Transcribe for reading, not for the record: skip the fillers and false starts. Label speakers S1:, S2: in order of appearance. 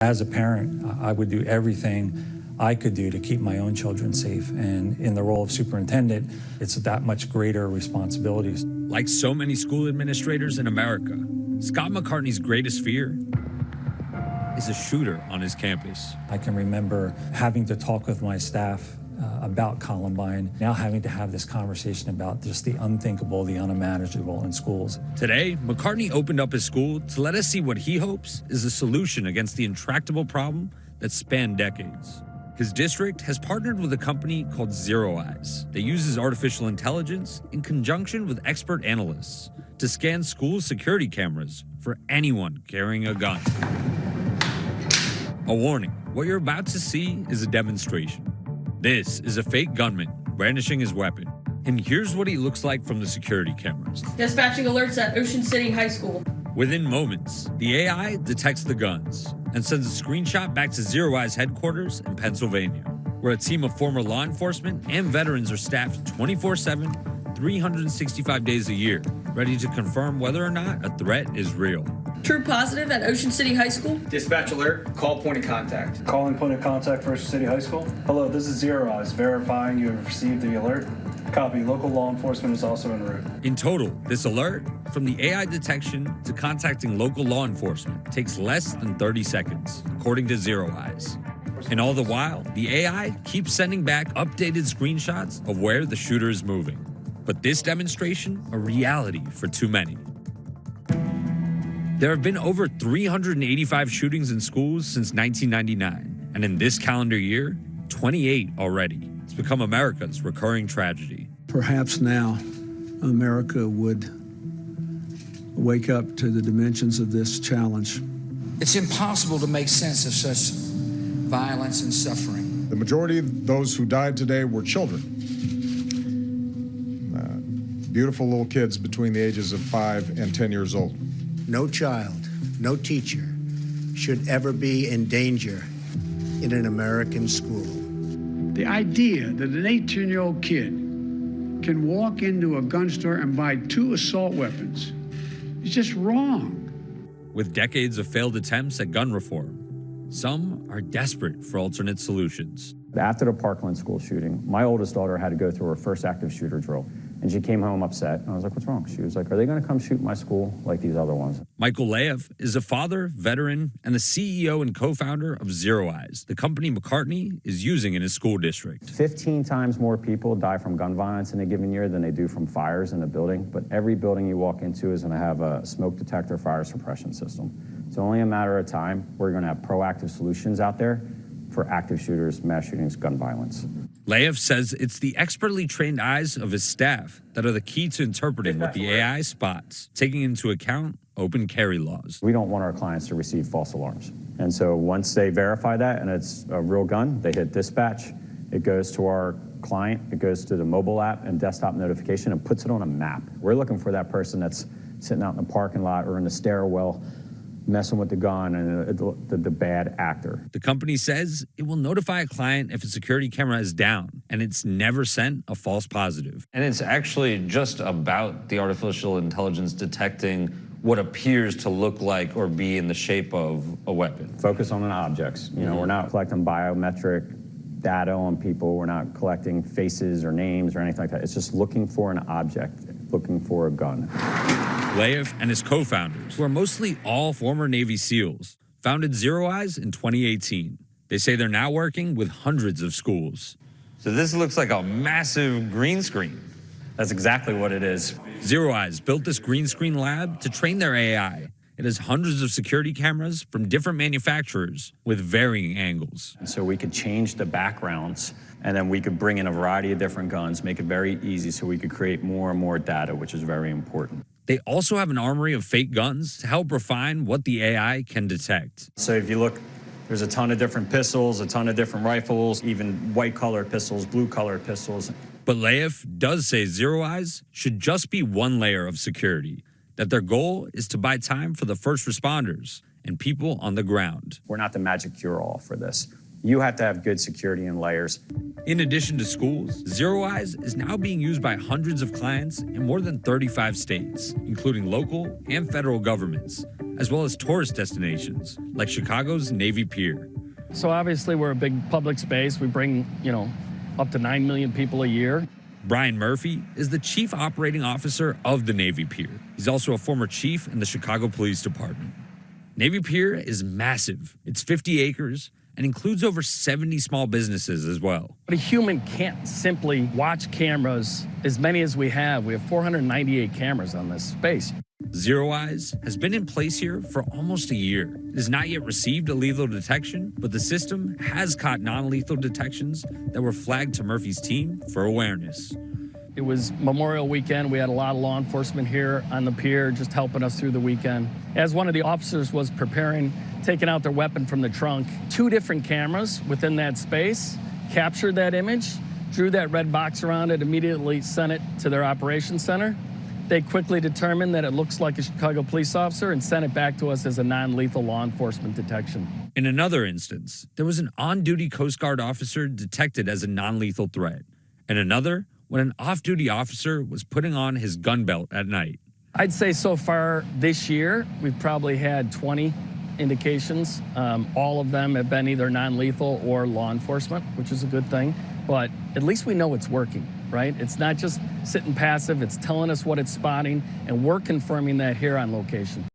S1: As a parent, I would do everything I could do to keep my own children safe. And in the role of superintendent, it's that much greater responsibility.
S2: Like so many school administrators in America, Scott McCartney's greatest fear is a shooter on his campus.
S1: I can remember having to talk with my staff about Columbine, now having to have this conversation about just the unthinkable, the unimaginable in schools.
S2: Today, McCartney opened up his school to let us see what he hopes is a solution against the intractable problem that spanned decades. His district has partnered with a company called ZeroEyes that uses artificial intelligence in conjunction with expert analysts to scan school security cameras for anyone carrying a gun. A warning, what you're about to see is a demonstration. This is a fake gunman brandishing his weapon. And here's what he looks like from the security cameras.
S3: Dispatching alerts at Ocean City High School.
S2: Within moments, the AI detects the guns and sends a screenshot back to ZeroEyes headquarters in Pennsylvania, where a team of former law enforcement and veterans are staffed 24/7, 365 days a year, ready to confirm whether or not a threat is real.
S3: True positive at Ocean City High School.
S4: Dispatch alert, call point of contact.
S5: Calling point of contact for Ocean City High School. Hello, this is ZeroEyes, verifying you have received the alert. Copy, local law enforcement is also en route.
S2: In total, this alert, from the AI detection to contacting local law enforcement, takes less than 30 seconds, according to ZeroEyes. And all the while, the AI keeps sending back updated screenshots of where the shooter is moving. But this demonstration, a reality for too many. There have been over 385 shootings in schools since 1999, and in this calendar year, 28 already. It's become America's recurring tragedy.
S6: Perhaps now America would wake up to the dimensions of this challenge.
S7: It's impossible to make sense of such violence and suffering.
S8: The majority of those who died today were children. Beautiful little kids between the ages of 5 and 10 years old.
S9: No child, no teacher should ever be in danger in an American school.
S10: The idea that an 18-year-old kid can walk into a gun store and buy 2 assault weapons is just wrong.
S2: With decades of failed attempts at gun reform, some are desperate for alternate solutions.
S11: After the Parkland school shooting, my oldest daughter had to go through her first active shooter drill. And she came home upset. And I was like, what's wrong? She was like, are they going to come shoot my school like these other ones?
S2: Michael Laev is a father, veteran, and the CEO and co-founder of ZeroEyes, the company McCartney is using in his school district.
S11: 15 times more people die from gun violence in a given year than they do from fires in a building. But every building you walk into is going to have a smoke detector fire suppression system. It's only a matter of time. We're going to have proactive solutions out there for active shooters, mass shootings, gun violence.
S2: Laev says it's the expertly trained eyes of his staff that are the key to interpreting what the AI spots, taking into account open carry laws.
S11: We don't want our clients to receive false alarms. And so once they verify that and it's a real gun, they hit dispatch, it goes to our client, it goes to the mobile app and desktop notification and puts it on a map. We're looking for that person that's sitting out in the parking lot or in the stairwell messing with the gun and the bad actor.
S2: The company says it will notify a client if a security camera is down, and it's never sent a false positive.
S12: And it's actually just about the artificial intelligence detecting what appears to look like or be in the shape of a weapon.
S11: Focus on an objects. You know, we're not collecting biometric data on people. We're not collecting faces or names or anything like that. It's just looking for an object, looking for a gun.
S2: Laev and his co-founders, who are mostly all former Navy SEALs, founded ZeroEyes in 2018. They say they're now working with hundreds of schools.
S12: So this looks like a massive green screen.
S11: That's exactly what it is.
S2: ZeroEyes built this green screen lab to train their AI. It has hundreds of security cameras from different manufacturers with varying angles.
S11: And so we could change the backgrounds, and then we could bring in a variety of different guns, make it very easy so we could create more and more data, which is very important.
S2: They also have an armory of fake guns to help refine what the AI can detect.
S11: So if you look, there's a ton of different pistols, a ton of different rifles, even white-colored pistols, blue-colored pistols.
S2: But Laev does say ZeroEyes should just be one layer of security, that their goal is to buy time for the first responders and people on the ground.
S11: We're not the magic cure-all for this. You have to have good security and layers.
S2: In addition to schools, ZeroEyes is now being used by hundreds of clients in more than 35 states, including local and federal governments, as well as tourist destinations like Chicago's Navy Pier.
S13: So obviously we're a big public space. We bring, up to 9 million people a year.
S2: Brian Murphy is the chief operating officer of the Navy Pier. He's also a former chief in the Chicago Police Department. Navy Pier is massive. It's 50 acres and includes over 70 small businesses as well.
S13: But a human can't simply watch cameras as many as we have. We have 498 cameras on this space.
S2: ZeroEyes has been in place here for almost a year. It has not yet received a lethal detection, but the system has caught non-lethal detections that were flagged to Murphy's team for awareness.
S13: It was Memorial Weekend. We had a lot of law enforcement here on the pier just helping us through the weekend. As one of the officers was preparing, taking out their weapon from the trunk, 2 different cameras within that space captured that image, drew that red box around it, immediately sent it to their operations center. They quickly determined that it looks like a Chicago police officer and sent it back to us as a non-lethal law enforcement detection.
S2: In another instance, there was an on-duty Coast Guard officer detected as a non-lethal threat, and another when an off-duty officer was putting on his gun belt at night.
S13: I'd say so far this year, we've probably had 20 indications. All of them have been either non-lethal or law enforcement, which is a good thing. But at least we know it's working, right? It's not just sitting passive. It's telling us what it's spotting, and we're confirming that here on location.